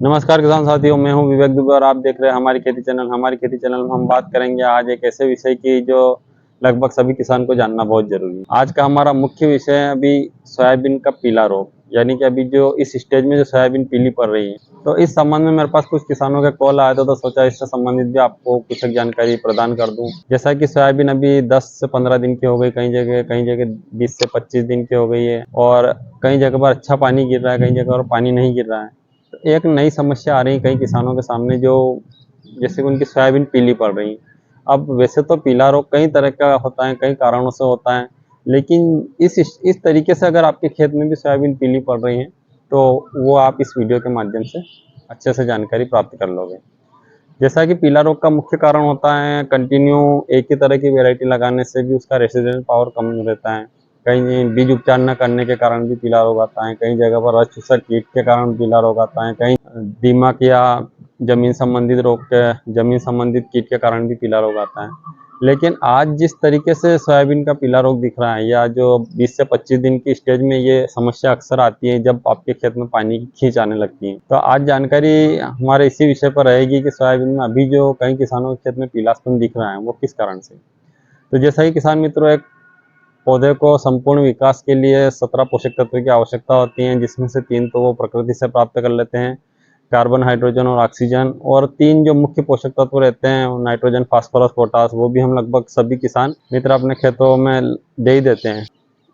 नमस्कार किसान साथियों, मैं हूं विवेक दुबे और आप देख रहे हैं हमारी खेती चैनल। हमारी खेती चैनल में हम बात करेंगे आज एक ऐसे विषय की जो लगभग सभी किसान को जानना बहुत जरूरी है। आज का हमारा मुख्य विषय है अभी सोयाबीन का पीला रोग, यानी कि अभी जो इस स्टेज में जो सोयाबीन पीली पड़ रही है। तो इस संबंध में मेरे पास कुछ किसानों का कॉल आया था, तो सोचा इससे संबंधित भी आपको कुछ एक जानकारी प्रदान कर दूं। जैसा कि सोयाबीन अभी 10 से 15 दिन की हो गई, कई जगह 20 से 25 दिन की हो गई है, और कई जगह पर अच्छा पानी गिर रहा है, कई जगह पर पानी नहीं गिर रहा है। एक नई समस्या आ रही है कई किसानों के सामने, जो जैसे कि उनकी सोयाबीन पीली पड़ रही है। अब वैसे तो पीला रोग कई तरह का होता है, कई कारणों से होता है, लेकिन इस तरीके से अगर आपके खेत में भी सोयाबीन पीली पड़ रही है तो वो आप इस वीडियो के माध्यम से अच्छे से जानकारी प्राप्त कर लोगे। जैसा कि पीला रोग का मुख्य कारण होता है कंटिन्यू एक ही तरह की वैरायटी लगाने से भी उसका रेसिस्टेंस पावर कम रहता है। कहीं बीज उपचार न करने के कारण भी पीला रोग आता है, कई जगह पर रस चूसक कीट के कारण पीला रोग आता है, कहीं दीमक या जमीन संबंधित कीट के कारण भी पीला रोग आता है। लेकिन आज जिस तरीके से सोयाबीन का पीला रोग दिख रहा है, या जो 20 से 25 दिन की स्टेज में ये समस्या अक्सर आती है जब आपके खेत में पानी की खींच आने लगती है, तो आज जानकारी हमारे इसी विषय पर रहेगी कि सोयाबीन में अभी जो कई किसानों के खेत में पीलापन दिख रहा है वो किस कारण से। तो जैसा कि किसान मित्रों, एक पौधे को संपूर्ण विकास के लिए 17 पोषक तत्व की आवश्यकता होती है, जिसमें से 3 तो वो प्रकृति से प्राप्त कर लेते हैं, कार्बन, हाइड्रोजन और ऑक्सीजन। और 3 जो मुख्य पोषक तत्व रहते हैं, नाइट्रोजन, फास्फोरस, पोटास, वो भी हम लगभग सभी किसान मित्र अपने खेतों में दे ही देते हैं।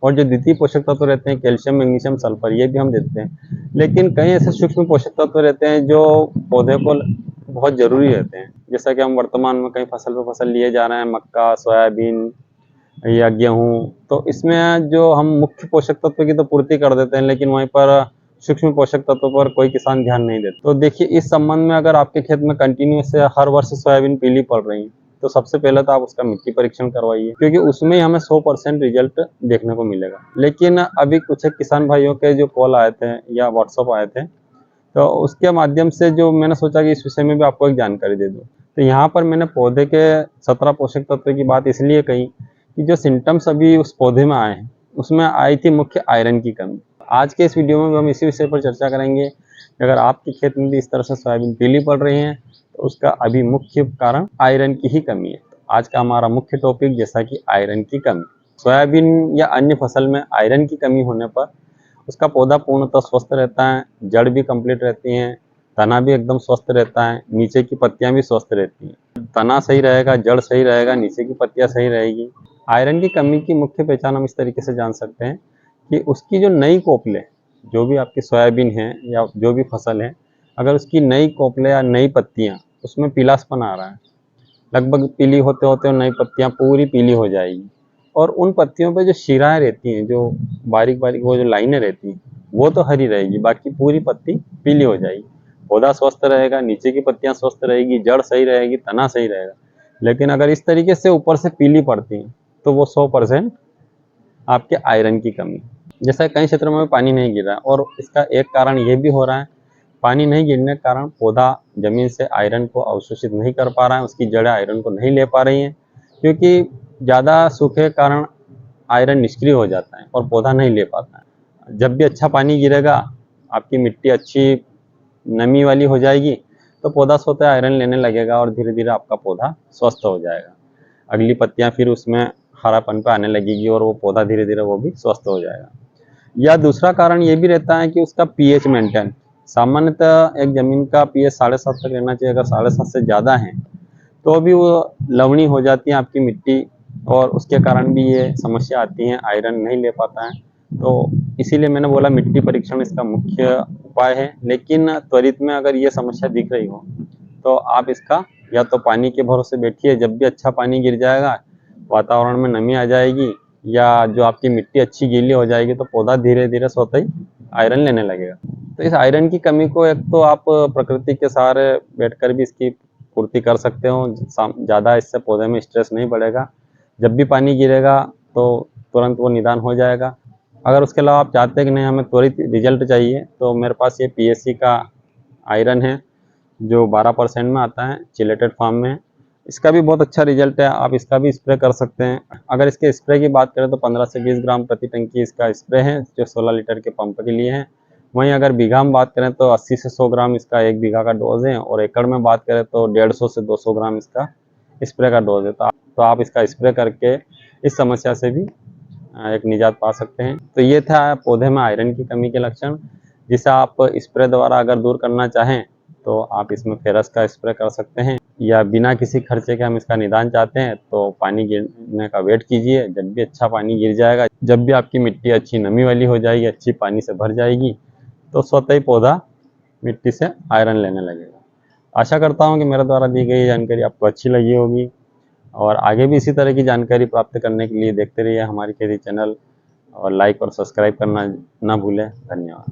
और जो द्वितीय पोषक तत्व रहते हैं, कैल्शियम, मैग्नीशियम, सल्फर, ये भी हम देते हैं। लेकिन कई ऐसे सूक्ष्म पोषक तत्व रहते हैं जो पौधे को बहुत जरूरी रहते हैं। जैसा कि हम वर्तमान में कई फसल पे फसल लिए जा रहे हैं, मक्का, सोयाबीन या गेहूं, तो इसमें जो हम मुख्य पोषक तत्व की तो पूर्ति कर देते हैं, लेकिन वहीं पर सूक्ष्म पोषक तत्वों पर कोई किसान ध्यान नहीं देता। तो देखिए, इस संबंध में अगर आपके खेत में कंटिन्यूस से हर वर्ष सोयाबीन पीली पड़ रही है, तो सबसे पहले तो आप उसका मिट्टी परीक्षण करवाइए, क्योंकि उसमें हमें 100% रिजल्ट देखने को मिलेगा। लेकिन अभी कुछ किसान भाइयों के जो कॉल आए थे या व्हाट्सअप आए थे, तो उसके माध्यम से जो मैंने सोचा कि इस विषय में भी आपको एक जानकारी दे दूं। तो यहाँ पर मैंने पौधे के 17 पोषक तत्व की बात इसलिए कही कि जो सिम्टम्स अभी उस पौधे में आए हैं उसमें आई थी मुख्य आयरन की कमी। आज के इस वीडियो में भी हम इसी विषय पर चर्चा करेंगे कि अगर आपके खेत में भी इस तरह से सोयाबीन पीली पड़ रही है तो उसका अभी मुख्य कारण आयरन की ही कमी है। तो आज का हमारा मुख्य टॉपिक जैसा कि आयरन की कमी। सोयाबीन या अन्य फसल में आयरन की कमी होने पर उसका पौधा पूर्णतः स्वस्थ रहता है, जड़ भी कंप्लीट रहती हैं, तना भी एकदम स्वस्थ रहता है, नीचे की पत्तियां भी स्वस्थ रहती हैं। तना सही रहेगा, जड़ सही रहेगा, नीचे की पत्तियां सही रहेगी। आयरन की कमी की मुख्य पहचान हम इस तरीके से जान सकते हैं कि उसकी जो नई कोपले, जो भी आपकी सोयाबीन है या जो भी फसल है, अगर उसकी नई कोपले या नई पत्तियां उसमें पीलासपन आ रहा है, लगभग पीली होते होते नई पत्तियां पूरी पीली हो जाएगी, और उन पत्तियों पे जो शिराएं रहती हैं, जो बारीक बारीक वो जो लाइनें रहती हैं, वो तो हरी रहेगी, बाकी पूरी पत्ती पीली हो जाएगी। पौधा स्वस्थ रहेगा, नीचे की पत्तियां स्वस्थ रहेगी, जड़ सही रहेगी, तना सही रहेगा। लेकिन अगर इस तरीके से ऊपर से पीली पड़ती हैं तो वो 100% आपके आयरन की कमी। जैसा कई क्षेत्रों में पानी नहीं गिर रहा है, और इसका एक कारण ये भी हो रहा है, पानी नहीं गिरने के कारण पौधा जमीन से आयरन को अवशोषित नहीं कर पा रहा है, उसकी जड़ें आयरन को नहीं ले पा रही हैं, क्योंकि ज़्यादा सूखे के कारण आयरन निष्क्रिय हो जाता है और पौधा नहीं ले पाता है। जब भी अच्छा पानी गिरेगा, आपकी मिट्टी अच्छी नमी वाली हो जाएगी, तो पौधा स्वतः आयरन लेने लगेगा और धीरे धीरे आपका पौधा स्वस्थ हो जाएगा। अगली पत्तियां फिर उसमें हरापन पे आने लगेगी और वो पौधा धीरे धीरे वो भी स्वस्थ हो जाएगा। या दूसरा कारण ये भी रहता है कि उसका पीएच मेंटेन, सामान्यतः एक जमीन का पीएच 7.5 तक रहना चाहिए। अगर 7.5 से ज़्यादा है तो भी वो लवणी हो जाती है आपकी मिट्टी, और उसके कारण भी ये समस्या आती है, आयरन नहीं ले पाता है। तो इसीलिए मैंने बोला मिट्टी परीक्षण इसका मुख्य उपाय है। लेकिन त्वरित में अगर ये समस्या दिख रही हो तो आप इसका या तो पानी के भरोसे बैठिए, जब भी अच्छा पानी गिर जाएगा, वातावरण में नमी आ जाएगी, या जो आपकी मिट्टी अच्छी गीली हो जाएगी, तो पौधा धीरे धीरे स्वतः ही आयरन लेने लगेगा। तो इस आयरन की कमी को एक तो आप प्रकृति के सहारे बैठकर भी इसकी पूर्ति कर सकते हो, ज़्यादा इससे पौधे में स्ट्रेस नहीं बढ़ेगा। जब भी पानी गिरेगा तो तुरंत वो निदान हो जाएगा। अगर उसके अलावा आप चाहते हैं कि नहीं हमें त्वरित रिजल्ट चाहिए, तो मेरे पास ये पीएससी का आयरन है जो 12% में आता है, चिलेटेड फॉर्म में। इसका भी बहुत अच्छा रिजल्ट है, आप इसका भी स्प्रे कर सकते हैं। अगर इसके स्प्रे की बात करें तो 15 से 20 ग्राम प्रति टंकी इसका स्प्रे है, जो 16 लीटर के पंप के लिए है। वहीं अगर बीघा में बात करें तो 80 से 100 ग्राम इसका 1 बीघा का डोज है, और एकड़ में बात करें तो 150 से 200 ग्राम इसका स्प्रे का डोज है। तो आप इसका स्प्रे करके इस समस्या से भी एक निजात पा सकते हैं। तो ये था पौधे में आयरन की कमी के लक्षण, जिसे आप स्प्रे द्वारा अगर दूर करना चाहें तो आप इसमें फेरस का स्प्रे कर सकते हैं, या बिना किसी खर्चे के हम इसका निदान चाहते हैं तो पानी गिरने का वेट कीजिए। जब भी अच्छा पानी गिर जाएगा, जब भी आपकी मिट्टी अच्छी नमी वाली हो जाएगी, अच्छी पानी से भर जाएगी, तो स्वतः ही पौधा मिट्टी से आयरन लेने लगेगा। आशा करता हूँ कि मेरे द्वारा दी गई जानकारी आपको अच्छी लगी होगी, और आगे भी इसी तरह की जानकारी प्राप्त करने के लिए देखते रहिए हमारी खेती चैनल, और लाइक और सब्सक्राइब करना ना भूलें। धन्यवाद।